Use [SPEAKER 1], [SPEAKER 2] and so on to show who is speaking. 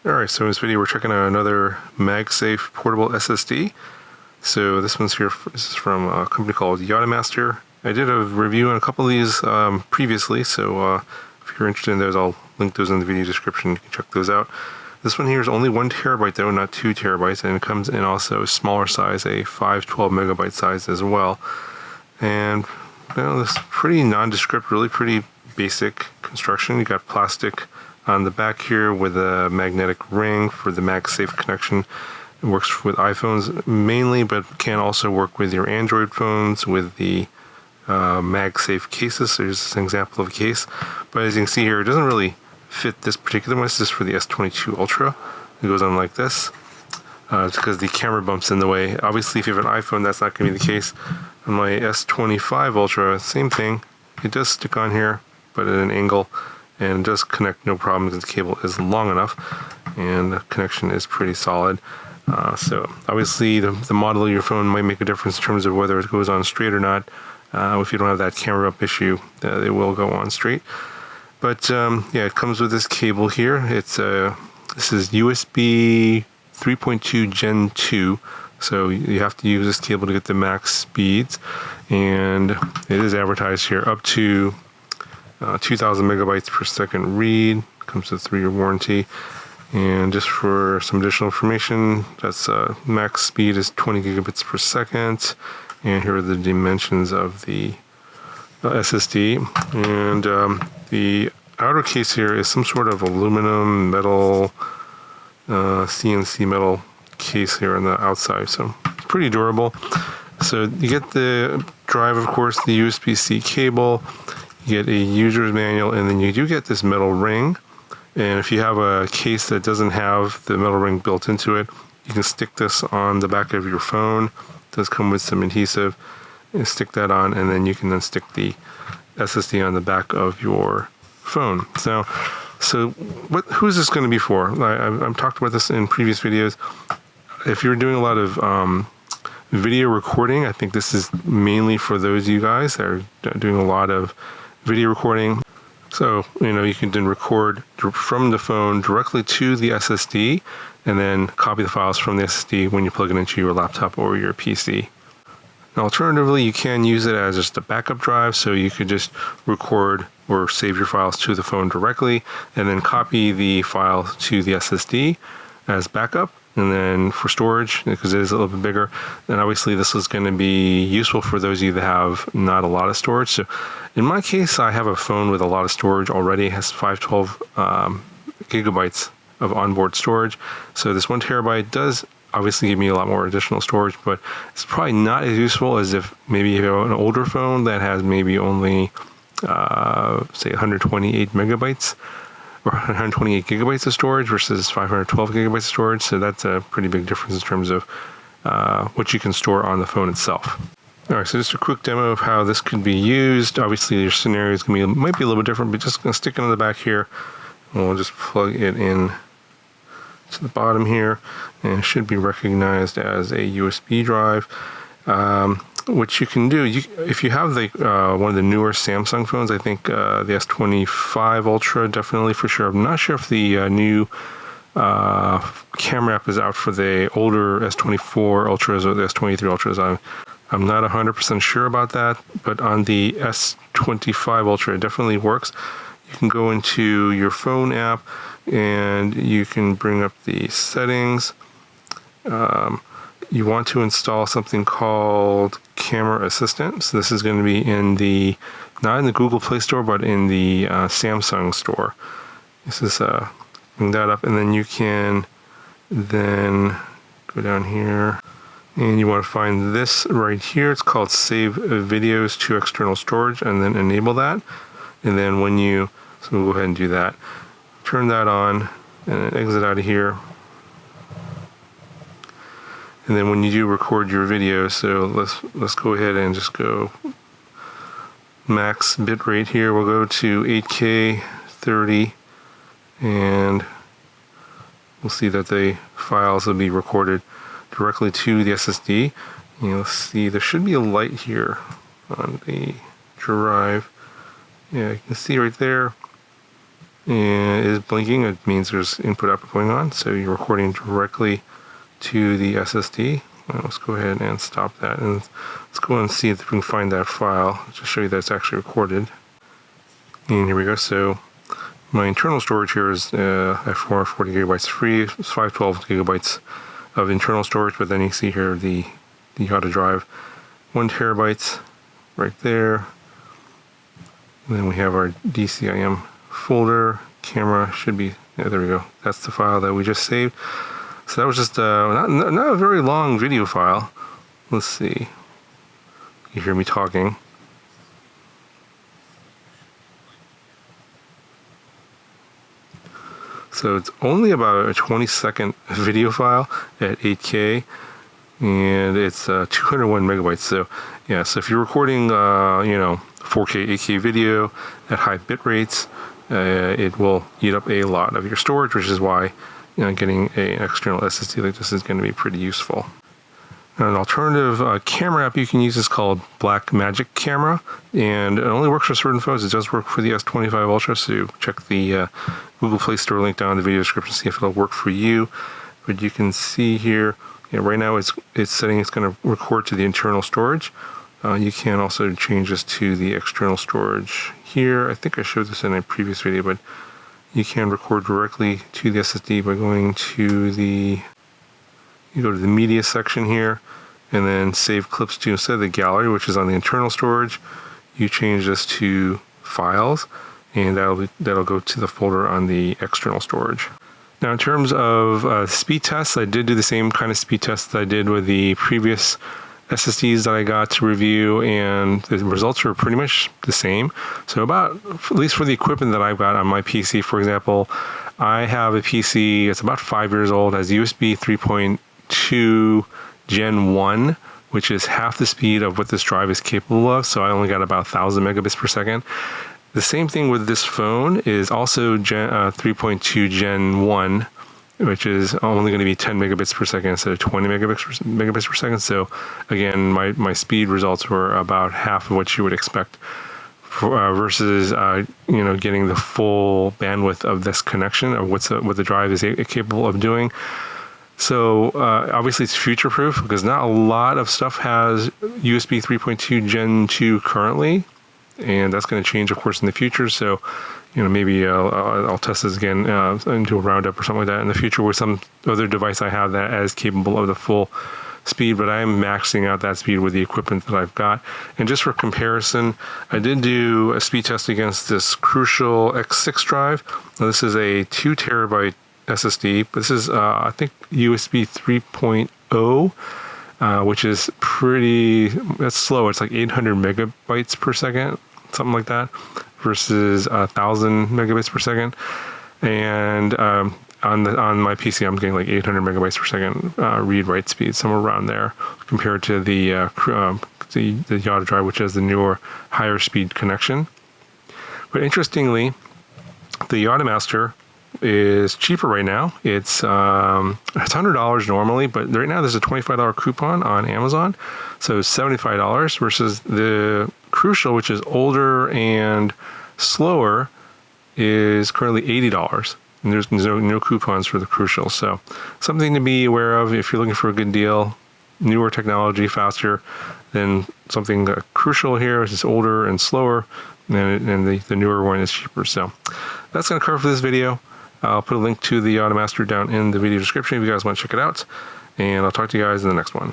[SPEAKER 1] Alright, so in this video we're checking out another Magsafe portable SSD. So this one's here, this is from a company called Yottamaster. I did a review on a couple of these previously, so if you're interested in those, I'll link those in the video description. You can check those out. This one here is only 1 terabyte though, not 2 terabytes, and it comes in also a smaller size, a 512 megabyte size as well. And this is pretty nondescript, really pretty basic construction. You got plastic on the back here with a magnetic ring for the Magsafe connection. It works with iPhones mainly, but can also work with your Android phones with the Magsafe cases. So here's an example of a case. But as you can see here, it doesn't really fit this particular one. This is for the S22 Ultra. It goes on like this. It's because the camera bumps in the way. Obviously, if you have an iPhone, that's not going to be the case. On my S25 Ultra, same thing. It does stick on here, but at an angle, and does connect no problem because the cable is long enough and the connection is pretty solid. So obviously the model of your phone might make a difference in terms of whether it goes on straight or not. If you don't have that camera up issue, it will go on straight. But yeah, it comes with this cable here. This is USB 3.2 Gen 2. So you have to use this cable to get the max speeds, and it is advertised here up to 2,000 megabytes per second read. Comes with a 3-year warranty. And just for some additional information, that's max speed is 20 gigabits per second. And here are the dimensions of the SSD. And the outer case here is some sort of aluminum, metal, CNC metal case here on the outside. So it's pretty durable. So you get the drive, of course, the USB-C cable. You get a user's manual, and then you do get this metal ring. And if you have a case that doesn't have the metal ring built into it, you can stick this on the back of your phone. It does come with some adhesive. And stick that on, and then you can then stick the SSD on the back of your phone. So who is this going to be for? I've talked about this in previous videos. If you're doing a lot of video recording, I think this is mainly for those of you guys that are doing a lot of video recording. So, you can then record from the phone directly to the SSD and then copy the files from the SSD when you plug it into your laptop or your PC. Now, alternatively, you can use it as just a backup drive, so you could just record or save your files to the phone directly and then copy the file to the SSD as backup. And then for storage, because it is a little bit bigger, then obviously this is going to be useful for those of you that have not a lot of storage. So in my case, I have a phone with a lot of storage already. It has 512 gigabytes of onboard storage. So this 1 terabyte does obviously give me a lot more additional storage, but it's probably not as useful as if maybe you have an older phone that has maybe only, say, 128 megabytes. Or 128 gigabytes of storage versus 512 gigabytes of storage. So that's a pretty big difference in terms of what you can store on the phone itself. All right, so just a quick demo of how this could be used. Obviously, your scenario is might be a little bit different, but just going to stick it on the back here. And we'll just plug it in to the bottom here, and it should be recognized as a USB drive. What you can do, if you have one of the newer Samsung phones, I think the S25 Ultra, definitely for sure. I'm not sure if the new camera app is out for the older S24 Ultras or the S23 Ultras. I'm not 100% sure about that, but on the S25 Ultra, it definitely works. You can go into your phone app and you can bring up the settings. You want to install something called Camera Assistant. So this is going to be not in the Google Play Store, but in the Samsung store. This is bring that up, and then you can then go down here, and you want to find this right here. It's called Save Videos to External Storage, and then enable that. And then so we'll go ahead and do that. Turn that on, and then exit out of here. And then when you do record your video, so let's go ahead and just go max bitrate here. We'll go to 8K 30, and we'll see that the files will be recorded directly to the SSD. You'll see there should be a light here on the drive. Yeah, you can see right there. and it is blinking. It means there's input-output going on. So you're recording directly to the SSD. Let's go ahead and stop that, and let's go and see if we can find that file to show you that it's actually recorded. And here we go. So my internal storage here is at 440 gigabytes free. It's 512 gigabytes of internal storage, but then you see here the Yotta drive, 1 terabyte right there. And then we have our DCIM folder. Camera should be, yeah, there we go. That's the file that we just saved. So that was just not a very long video file. Let's see. You hear me talking. So it's only about a 20-second video file at 8K, and it's 201 megabytes. So yeah, so if you're recording, 4K, 8K video at high bit rates, it will eat up a lot of your storage, which is why getting an external SSD like this is going to be pretty useful. Now, an alternative camera app you can use is called Blackmagic Camera, and it only works for certain phones. It does work for the S25 Ultra, so check the Google Play Store link down in the video description to see if it'll work for you. But you can see here, right now it's setting it's going to record to the internal storage. You can also change this to the external storage here. I think I showed this in a previous video, but you can record directly to the SSD by going to you go to the media section here, and then save clips to, instead of the gallery, which is on the internal storage, you change this to files, and that'll go to the folder on the external storage. Now, in terms of speed tests, I did do the same kind of speed tests that I did with the previous SSDs that I got to review, and the results were pretty much the same. So about, at least for the equipment that I've got on my PC, for example, I have a PC, it's about 5 years old, has USB 3.2 Gen 1, which is half the speed of what this drive is capable of. So I only got about 1,000 megabits per second. The same thing with this phone is also 3.2 Gen 1, which is only going to be 10 megabits per second instead of 20 megabits per second. So again, my speed results were about half of what you would expect versus getting the full bandwidth of this connection, of what the drive is capable of doing. So obviously it's future-proof because not a lot of stuff has USB 3.2 Gen 2 currently, and that's going to change, of course, in the future. So maybe I'll test this again into a roundup or something like that in the future with some other device I have that is capable of the full speed, but I'm maxing out that speed with the equipment that I've got. And just for comparison, I did do a speed test against this Crucial X6 drive. Now, this is a 2 terabyte SSD, but this is I think USB 3.0, which is that's slow. It's like 800 megabytes per second, something like that, versus 1,000 megabits per second. And on my PC, I'm getting like 800 megabytes per second read-write speed, somewhere around there, compared to the Yotta drive, which has the newer, higher speed connection. But interestingly, the Yottamaster is cheaper right now. It's $100 normally, but right now there's a $25 coupon on Amazon, so $75 versus the Crucial, which is older and slower, is currently $80. And there's no coupons for the Crucial, so something to be aware of if you're looking for a good deal. Newer technology, faster than something Crucial here, which is older and slower, and the newer one is cheaper. So that's going to cover for this video. I'll put a link to the Yottamaster down in the video description if you guys want to check it out, and I'll talk to you guys in the next one.